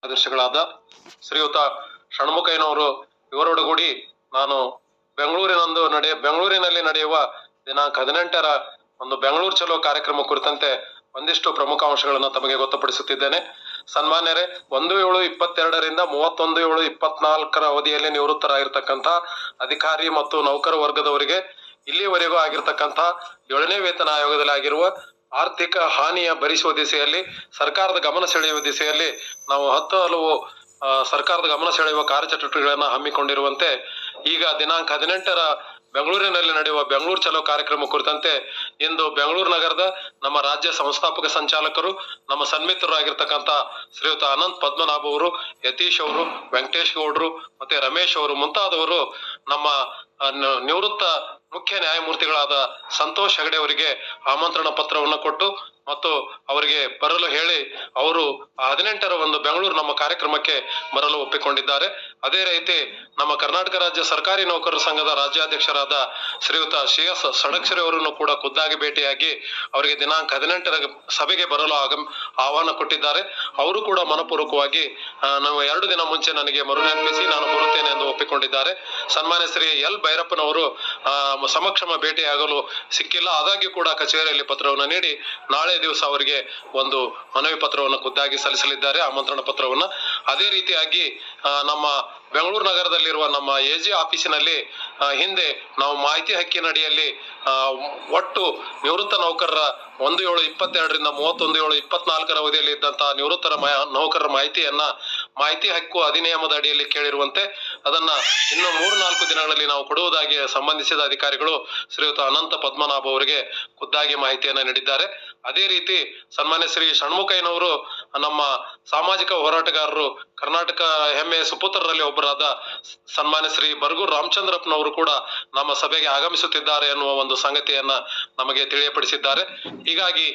ಕಾರ್ಯದರ್ಶಿಗಳಾದ ಶ್ರೀಯುತ ಷಣ್ಮುಖಯ್ಯನವರು ಇವರೊಡಗೂಡಿ ನಾನು ಬೆಂಗಳೂರಿನಲ್ಲಿ ನಡೆಯುವ ದಿನಾಂಕ 18ರ ಒಂದು ಬೆಂಗಳೂರು ಚಲೋ ಕಾರ್ಯಕ್ರಮ ಕುರಿತಂತೆ ಒಂದಿಷ್ಟು ಪ್ರಮುಖ ಅಂಶಗಳನ್ನು ತಮಗೆ ಗೊತ್ತುಪಡಿಸುತ್ತಿದ್ದೇನೆ. ಸನ್ಮಾನ್ಯರೇ, 1/7/22ರಿಂದ 31/7/24 ಅವಧಿಯಲ್ಲಿ ನಿವೃತ್ತರಾಗಿರ್ತಕ್ಕಂಥ ಅಧಿಕಾರಿ ಮತ್ತು ನೌಕರ ವರ್ಗದವರಿಗೆ ಇಲ್ಲಿವರೆಗೂ ಆಗಿರ್ತಕ್ಕಂಥ 7ನೇ ವೇತನ ಆಯೋಗದಲ್ಲಿ ಆಗಿರುವ ಆರ್ಥಿಕ ಹಾನಿಯ ಭರಿಸುವ ದಿಸೆಯಲ್ಲಿ ಸರ್ಕಾರದ ಗಮನ ಸೆಳೆಯುವ ದಿಸೆಯಲ್ಲಿ ನಾವು 10 ಹಲವು ಸರ್ಕಾರದ ಗಮನ ಸೆಳೆಯುವ ಕಾರ್ಯಚಟುವಟಿಕೆಗಳನ್ನು ಹಮ್ಮಿಕೊಂಡಿರುವಂತೆ ಈಗ ದಿನಾಂಕ 18ರ ಬೆಂಗಳೂರಿನಲ್ಲಿ ನಡೆಯುವ ಬೆಂಗಳೂರು ಚಲೋ ಕಾರ್ಯಕ್ರಮ ಕುರಿತಂತೆ ಇಂದು ಬೆಂಗಳೂರು ನಗರದ ನಮ್ಮ ರಾಜ್ಯ ಸಂಸ್ಥಾಪಕ ಸಂಚಾಲಕರು, ನಮ್ಮ ಸನ್ಮಿತ್ರರಾಗಿರ್ತಕ್ಕಂಥ ಶ್ರೀಯುತ ಅನಂತ್ ಪದ್ಮನಾಭ್ ಅವರು, ಯತೀಶ್ ಅವರು, ವೆಂಕಟೇಶ್ ಗೌಡ್ರು ಮತ್ತೆ ರಮೇಶ್ ಅವರು ಮುಂತಾದವರು ನಮ್ಮ ನಿವೃತ್ತ ಮುಖ್ಯ ನ್ಯಾಯಮೂರ್ತಿಗಳಾದ ಸಂತೋಷ್ ಹೆಗಡೆ ಅವರಿಗೆ ಆಮಂತ್ರಣ ಪತ್ರವನ್ನು ಕೊಟ್ಟು ಮತ್ತು ಅವರಿಗೆ ಬರಲು ಹೇಳಿ ಅವರು 18ರ ಒಂದು ಬೆಂಗಳೂರು ನಮ್ಮ ಕಾರ್ಯಕ್ರಮಕ್ಕೆ ಬರಲು ಒಪ್ಪಿಕೊಂಡಿದ್ದಾರೆ. ಅದೇ ರೀತಿ ನಮ್ಮ ಕರ್ನಾಟಕ ರಾಜ್ಯ ಸರ್ಕಾರಿ ನೌಕರರ ಸಂಘದ ರಾಜ್ಯಾಧ್ಯಕ್ಷರಾದ ಶ್ರೀಯುತ CS ಷಡಕ್ಷರಿ ಅವರನ್ನು ಕೂಡ ಖುದ್ದಾಗಿ ಭೇಟಿಯಾಗಿ ಅವರಿಗೆ ದಿನಾಂಕ 18ರ ಸಭೆಗೆ ಬರಲು ಆಹ್ವಾನ ಕೊಟ್ಟಿದ್ದಾರೆ. ಅವರು ಕೂಡ ಮನಪೂರ್ವಕವಾಗಿ ನಾವು 2 ದಿನ ಮುಂಚೆ ನನಗೆ ಮರುನೆನಪಿಸಿ ನಾನು ಬರುತ್ತೇನೆ ಎಂದು ಒಪ್ಪಿಕೊಂಡಿದ್ದಾರೆ. ಸನ್ಮಾನ್ಯ ಶ್ರೀ ಎಲ್ ಭೈರಪ್ಪನವರು ಸಮಕ್ಷಮ ಭೇಟಿಯಾಗಲು ಸಿಕ್ಕಿಲ್ಲ. ಆದಾಗ್ಯೂ ಕೂಡ ಕಚೇರಿಯಲ್ಲಿ ಪತ್ರವನ್ನು ನೀಡಿ ನಾಳೆ ದಿವಸ ಅವರಿಗೆ ಒಂದು ಮನವಿ ಪತ್ರವನ್ನು ಖುದ್ದಾಗಿ ಸಲ್ಲಿಸಲಿದ್ದಾರೆ, ಆಮಂತ್ರಣ ಪತ್ರವನ್ನು. ಅದೇ ರೀತಿಯಾಗಿ ನಮ್ಮ ಬೆಂಗಳೂರು ನಗರದಲ್ಲಿರುವ ನಮ್ಮ AG ಆಫೀಸಿನಲ್ಲಿ ಹಿಂದೆ ನಾವು ಮಾಹಿತಿ ಹಕ್ಕಿನ ಅಡಿಯಲ್ಲಿ ಒಟ್ಟು ನಿವೃತ್ತ ನೌಕರರ 1/7/22ರಿಂದ 31/7/24 ಅವಧಿಯಲ್ಲಿ ಇದ್ದಂತಹ ನಿವೃತ್ತರ ನೌಕರರ ಮಾಹಿತಿ ಹಕ್ಕು ಅಧಿನಿಯಮದ ಅಡಿಯಲ್ಲಿ ಕೇಳಿರುವಂತೆ ಅದನ್ನ ಇನ್ನು 3-4 ದಿನಗಳಲ್ಲಿ ನಾವು ಕೊಡುವುದಾಗಿ ಸಂಬಂಧಿಸಿದ ಅಧಿಕಾರಿಗಳು ಶ್ರೀಯುತ ಅನಂತ ಪದ್ಮನಾಭ ಅವರಿಗೆ ಖುದ್ದಾಗಿ ಮಾಹಿತಿಯನ್ನ ನೀಡಿದ್ದಾರೆ. ಅದೇ ರೀತಿ ಸನ್ಮಾನ್ಯ ಶ್ರೀ ಷಣ್ಮುಖಯ್ಯನವರು ನಮ್ಮ ಸಾಮಾಜಿಕ ಹೋರಾಟಗಾರರು, ಕರ್ನಾಟಕ ಹೆಮ್ಮೆಯ ಸುಪುತ್ರರಲ್ಲಿ ಒಬ್ಬರಾದ ಸನ್ಮಾನ್ಯ ಶ್ರೀ ಬರಗೂರು ರಾಮಚಂದ್ರಪ್ಪನವರು ಕೂಡ ನಮ್ಮ ಸಭೆಗೆ ಆಗಮಿಸುತ್ತಿದ್ದಾರೆ ಎನ್ನುವ ಒಂದು ಸಂಗತಿಯನ್ನ ನಮಗೆ ತಿಳಿಯಪಡಿಸಿದ್ದಾರೆ. ಹೀಗಾಗಿ